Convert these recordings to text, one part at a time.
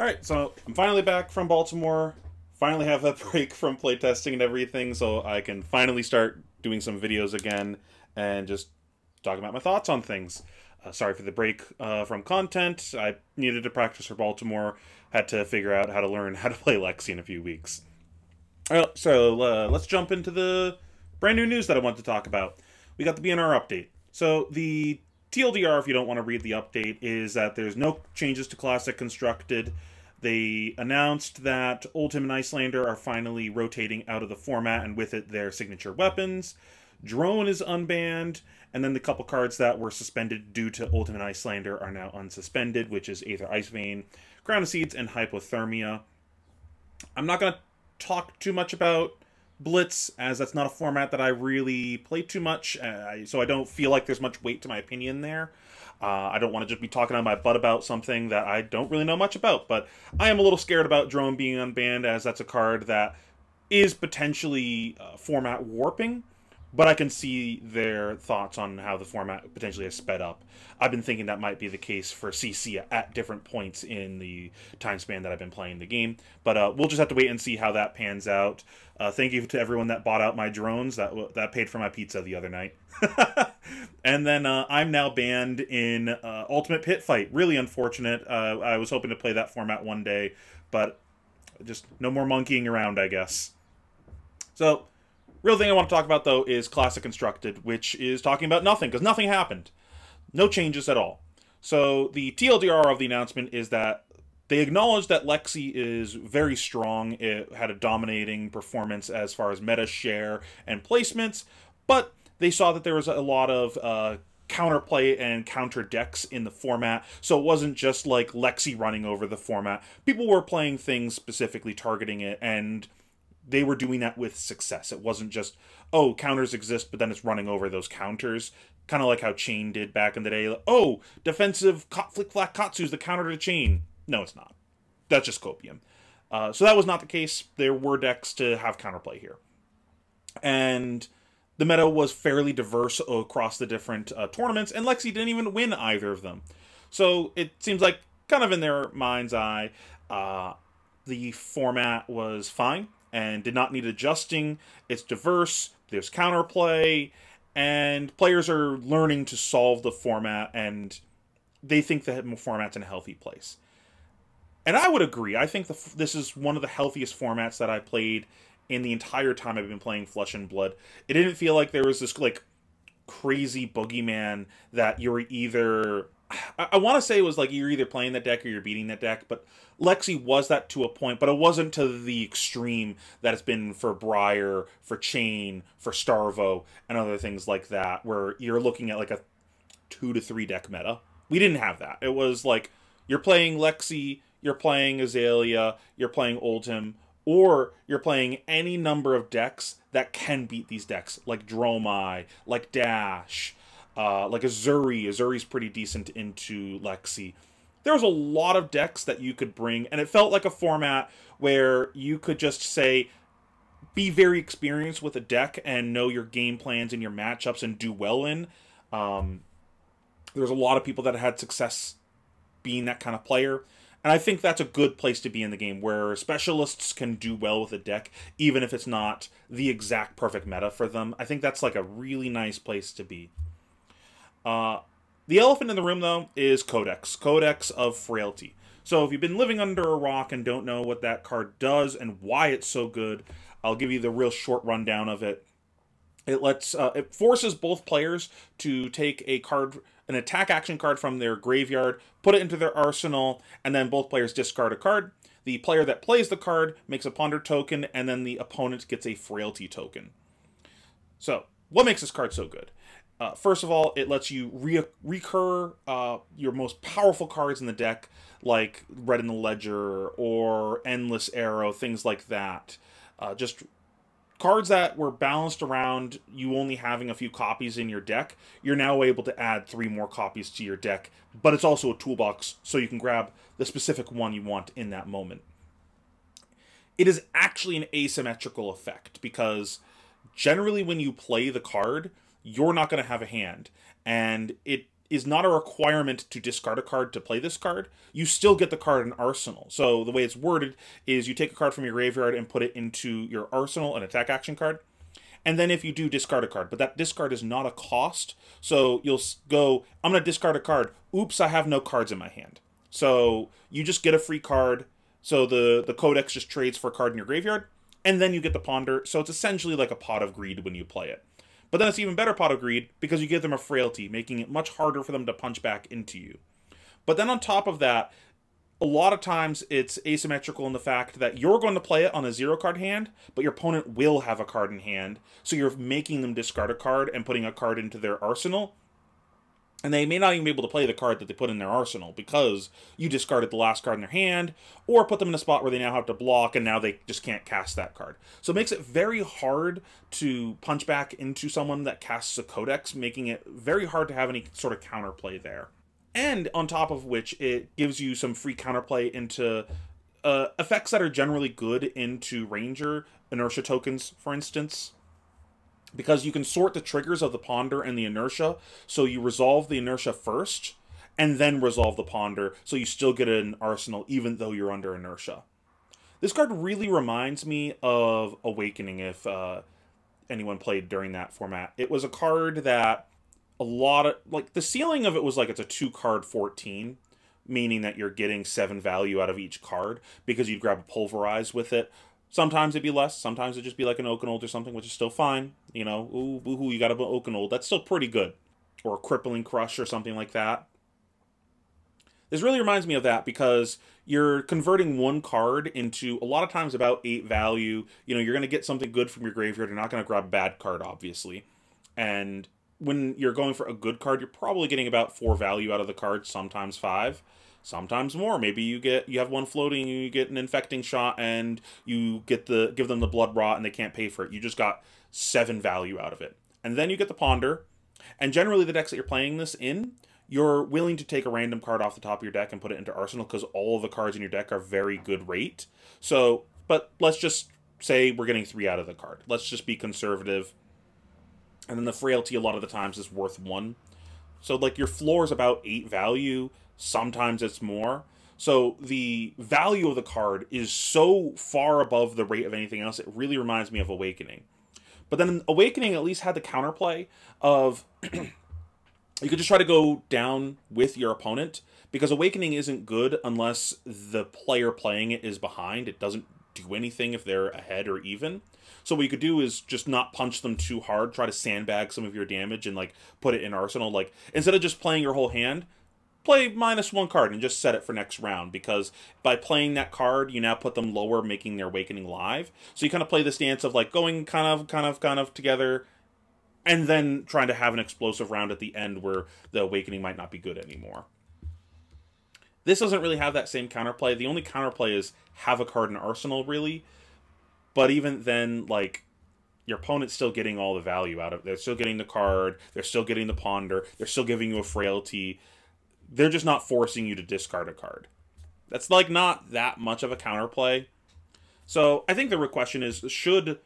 Alright, so I'm finally back from Baltimore. Finally have a break from playtesting and everything, so I can finally start doing some videos again and just talking about my thoughts on things. Sorry for the break from content. I needed to practice for Baltimore. Had to figure out how to learn how to play Lexi in a few weeks. Alright, so let's jump into the brand new news that I want to talk about. We got the BNR update. So the TLDR, if you don't want to read the update, is that there's no changes to Classic Constructed. They announced that Oldhim and Icelander are finally rotating out of the format, and with it their signature weapons. Drone is unbanned, and then the couple cards that were suspended due to Oldhim and Icelander are now unsuspended, which is Aether Ice Vein, Crown of Seeds, and Hypothermia. I'm not going to talk too much about Blitz, as that's not a format that I really play too much, so I don't feel like there's much weight to my opinion there. I don't want to just be talking on my butt about something that I don't really know much about, but I am a little scared about Drone being unbanned, as that's a card that is potentially format warping, but I can see their thoughts on how the format potentially has sped up. I've been thinking that might be the case for CC at different points in the time span that I've been playing the game, but we'll just have to wait and see how that pans out. Thank you to everyone that bought out my drones. That paid for my pizza the other night. And then I'm now banned in Ultimate Pit Fight. Really unfortunate. I was hoping to play that format one day, but just no more monkeying around, I guess. So, real thing I want to talk about, though, is Classic Constructed, which is talking about nothing, because nothing happened. No changes at all. So, the TLDR of the announcement is that they acknowledge that Lexi is very strong. It had a dominating performance as far as meta share and placements, but they saw that there was a lot of counterplay and counter decks in the format, so it wasn't just like Lexi running over the format. People were playing things specifically targeting it, and they were doing that with success. It wasn't just, oh, counters exist, but then it's running over those counters. Kind of like how Chain did back in the day. Like, oh, defensive Flick-Flack Katsu's the counter to Chain. No, it's not. That's just copium. So that was not the case. There were decks to have counterplay here. And the meta was fairly diverse across the different tournaments, and Lexi didn't even win either of them. So it seems like, kind of in their mind's eye, the format was fine and did not need adjusting. It's diverse, there's counterplay, and players are learning to solve the format, and they think the format's in a healthy place. And I would agree. I think this is one of the healthiest formats that I played in the entire time I've been playing Flesh and Blood. It didn't feel like there was this, like, crazy boogeyman that you're either... I want to say it was like you're either playing that deck or you're beating that deck, but Lexi was that to a point, but it wasn't to the extreme that it's been for Briar, for Chain, for Starvo, and other things like that, where you're looking at like a 2 to 3 deck meta. We didn't have that. It was like, you're playing Lexi, you're playing Azalea, you're playing Oldhim, or you're playing any number of decks that can beat these decks, like Dromai, like Dash, like Azuri. Azuri's pretty decent into Lexi. There was a lot of decks that you could bring, and it felt like a format where you could just say, be very experienced with a deck and know your game plans and your matchups and do well in. There's a lot of people that had success being that kind of player. And I think that's a good place to be in the game, where specialists can do well with a deck, even if it's not the exact perfect meta for them. I think that's like a really nice place to be. The elephant in the room, though, is Codex. Codex of Frailty. So if you've been living under a rock and don't know what that card does and why it's so good, I'll give you the real short rundown of it. It forces both players to take an attack action card from their graveyard, put it into their arsenal, and then both players discard a card. The player that plays the card makes a ponder token, and then the opponent gets a frailty token. So, what makes this card so good? First of all, it lets you recur your most powerful cards in the deck, like Red in the Ledger or Endless Arrow, things like that. Just cards that were balanced around you only having a few copies in your deck, you're now able to add 3 more copies to your deck, but it's also a toolbox, so you can grab the specific one you want in that moment. It is actually an asymmetrical effect, because generally when you play the card, you're not going to have a hand, and it is not a requirement to discard a card to play this card. You still get the card in Arsenal. So the way it's worded is you take a card from your graveyard and put it into your Arsenal, an attack action card. And then if you do, discard a card. But that discard is not a cost. So you'll go, I'm going to discard a card. Oops, I have no cards in my hand. So you just get a free card. So the Codex just trades for a card in your graveyard. And then you get the Ponder. So it's essentially like a Pot of Greed when you play it. But then it's even better Pot of Greed because you give them a Frailty, making it much harder for them to punch back into you. But then on top of that, a lot of times it's asymmetrical in the fact that you're going to play it on a 0-card hand, but your opponent will have a card in hand, so you're making them discard a card and putting a card into their arsenal. And they may not even be able to play the card that they put in their arsenal because you discarded the last card in their hand, or put them in a spot where they now have to block and now they just can't cast that card. So it makes it very hard to punch back into someone that casts a Codex, making it very hard to have any sort of counterplay there. And on top of which, it gives you some free counterplay into effects that are generally good into Ranger, Inertia tokens, for instance. Because you can sort the triggers of the Ponder and the Inertia, so you resolve the Inertia first, and then resolve the Ponder, so you still get an Arsenal even though you're under Inertia. This card really reminds me of Awakening, if anyone played during that format. It was a card that a lot of, like, the ceiling of it was like it's a 2-card 14, meaning that you're getting 7 value out of each card, because you'd grab a Pulverize with it. Sometimes it'd be less, sometimes it'd just be like an Oakenold or something, which is still fine. You know, ooh, boo-hoo, you got a Oakenold, that's still pretty good. Or a Crippling Crush or something like that. This really reminds me of that because you're converting one card into, a lot of times, about 8 value. You know, you're going to get something good from your graveyard, you're not going to grab a bad card, obviously. And when you're going for a good card, you're probably getting about 4 value out of the card, sometimes 5. Sometimes more. Maybe you have one floating, and you get an Infecting Shot, and you give them the Blood Rot, and they can't pay for it. You just got 7 value out of it. And then you get the Ponder, and generally the decks that you're playing this in, you're willing to take a random card off the top of your deck and put it into Arsenal, because all of the cards in your deck are very good rate. So, but let's just say we're getting 3 out of the card. Let's just be conservative. And then the Frailty a lot of the times is worth 1. So, like, your floor is about 8 value. Sometimes it's more. So the value of the card is so far above the rate of anything else, it really reminds me of Awakening. But then Awakening at least had the counterplay of you could just try to go down with your opponent, because Awakening isn't good unless the player playing it is behind. It doesn't do anything if they're ahead or even. So what you could do is just not punch them too hard, try to sandbag some of your damage and, like, put it in Arsenal. Like, instead of just playing your whole hand, play -1 card and just set it for next round, because by playing that card, you now put them lower, making their Awakening live. So you kind of play this dance of, like, going kind of together, and then trying to have an explosive round at the end where the Awakening might not be good anymore. This doesn't really have that same counterplay. The only counterplay is have a card in Arsenal, really. But even then, like, your opponent's still getting all the value out of it. They're still getting the card, they're still getting the Ponder, they're still giving you a Frailty. They're just not forcing you to discard a card. That's, like, not that much of a counterplay. So I think the real question is, should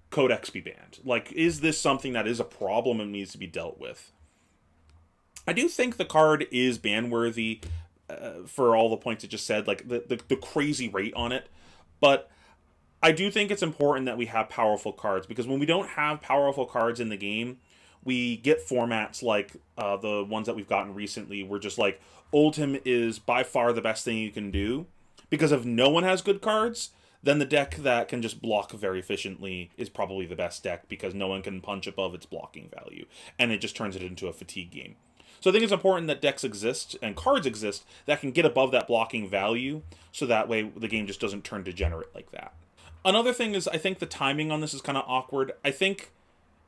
Codex be banned? Like, is this something that is a problem and needs to be dealt with? I do think the card is ban-worthy for all the points it just said, like the crazy rate on it. But I do think it's important that we have powerful cards, because when we don't have powerful cards in the game, we get formats like the ones that we've gotten recently, where just, like, Oldhim is by far the best thing you can do, because if no one has good cards, then the deck that can just block very efficiently is probably the best deck, because no one can punch above its blocking value, and it just turns it into a fatigue game. So I think it's important that decks exist and cards exist that can get above that blocking value, so that way the game just doesn't turn degenerate like that. Another thing is, I think the timing on this is kind of awkward. I think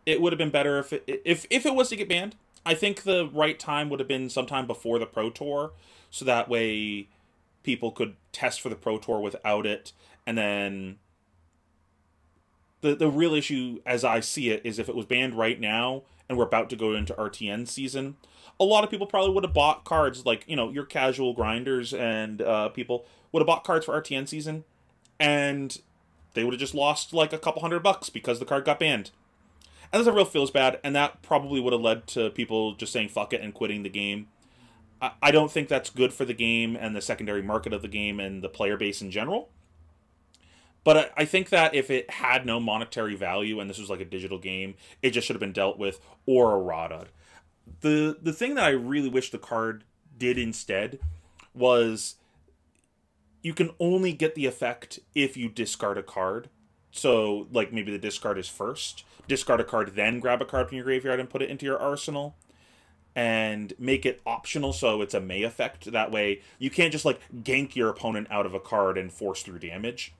it would have been better if it was to get banned. I think the right time would have been sometime before the Pro Tour, so that way people could test for the Pro Tour without it. And then the real issue, as I see it, is if it was banned right now and we're about to go into RTN season, a lot of people probably would have bought cards, like, you know, your casual grinders and people would have bought cards for RTN season, and they would have just lost like a couple $100 because the card got banned. And this real feels bad, and that probably would have led to people just saying fuck it and quitting the game. I don't think that's good for the game and the secondary market of the game and the player base in general. But I think that if it had no monetary value and this was like a digital game, it just should have been dealt with or errata. The thing that I really wish the card did instead was you can only get the effect if you discard a card. So, like, maybe the discard is first. Discard a card, then grab a card from your graveyard and put it into your arsenal. And make it optional so it's a May effect. That way, you can't just, like, gank your opponent out of a card and force through damage.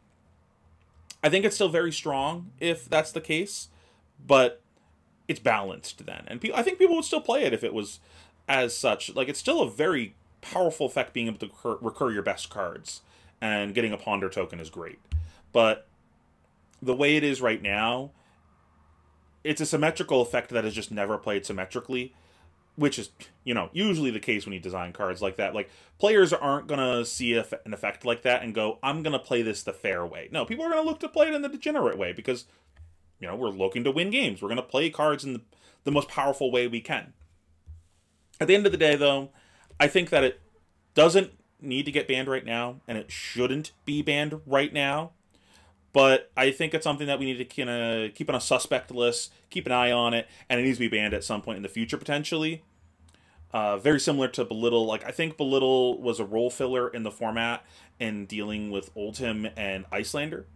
I think it's still very strong if that's the case, but it's balanced then. And I think people would still play it if it was as such. Like, it's still a very powerful effect being able to recur your best cards. And getting a Ponder token is great. But the way it is right now, it's a symmetrical effect that is just never played symmetrically, which is, you know, usually the case when you design cards like that. Like, players aren't going to see an effect like that and go, I'm going to play this the fair way. No, people are going to look to play it in the degenerate way because, you know, we're looking to win games. We're going to play cards in the most powerful way we can. At the end of the day, though, I think that it doesn't need to get banned right now, and it shouldn't be banned right now. But I think it's something that we need to kind of keep on a suspect list, keep an eye on it, and it needs to be banned at some point in the future, potentially. Very similar to Belittle. Like, I think Belittle was a role filler in the format in dealing with Oldhim and Icelander.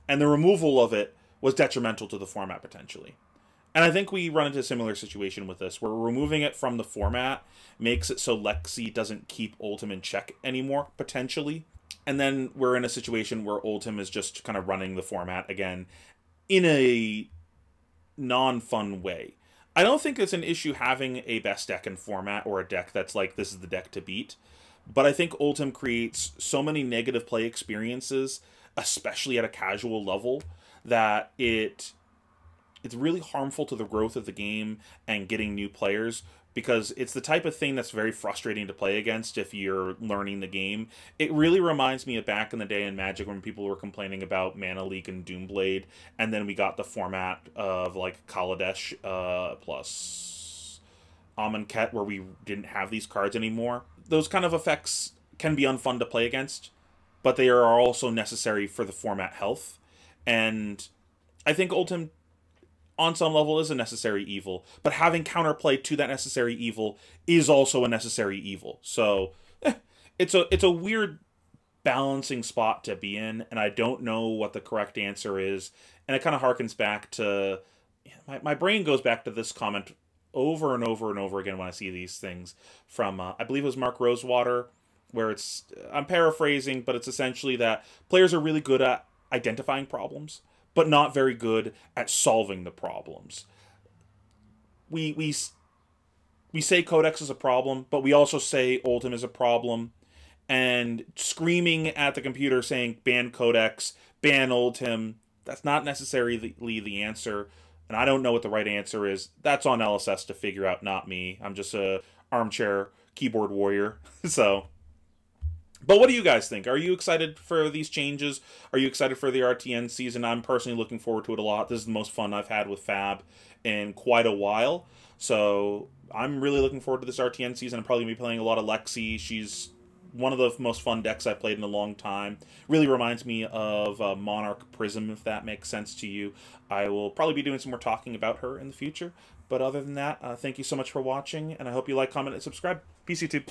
And the removal of it was detrimental to the format, potentially. And I think we run into a similar situation with this, where removing it from the format makes it so Lexi doesn't keep Oldhim in check anymore, potentially. And then we're in a situation where Oldhim is just kind of running the format again in a non-fun way. I don't think it's an issue having a best deck in format or a deck that's like, this is the deck to beat. But I think Oldhim creates so many negative play experiences, especially at a casual level, that it's really harmful to the growth of the game and getting new players, because it's the type of thing that's very frustrating to play against if you're learning the game. It really reminds me of back in the day in Magic when people were complaining about Mana Leak and Doomblade, and then we got the format of like Kaladesh plus Amonkhet where we didn't have these cards anymore. Those kind of effects can be unfun to play against, but they are also necessary for the format health. And I think Oldhim on some level is a necessary evil, but having counterplay to that necessary evil is also a necessary evil. So it's a weird balancing spot to be in, and I don't know what the correct answer is. And it kind of harkens back to my brain goes back to this comment over and over and over again when I see these things from I believe it was Mark Rosewater, where it's, I'm paraphrasing, but it's essentially that players are really good at identifying problems, but not very good at solving the problems. We say Codex is a problem, but we also say Oldhim is a problem. And screaming at the computer saying ban Codex, ban Oldhim, that's not necessarily the answer. And I don't know what the right answer is. That's on LSS to figure out, not me. I'm just a armchair keyboard warrior. So... But what do you guys think? Are you excited for these changes? Are you excited for the RTN season? I'm personally looking forward to it a lot. This is the most fun I've had with Fab in quite a while. So I'm really looking forward to this RTN season. I'm probably going to be playing a lot of Lexi. She's one of the most fun decks I've played in a long time. Really reminds me of Monarch Prism, if that makes sense to you. I will probably be doing some more talking about her in the future. But other than that, thank you so much for watching, and I hope you like, comment, and subscribe. Peace, YouTube.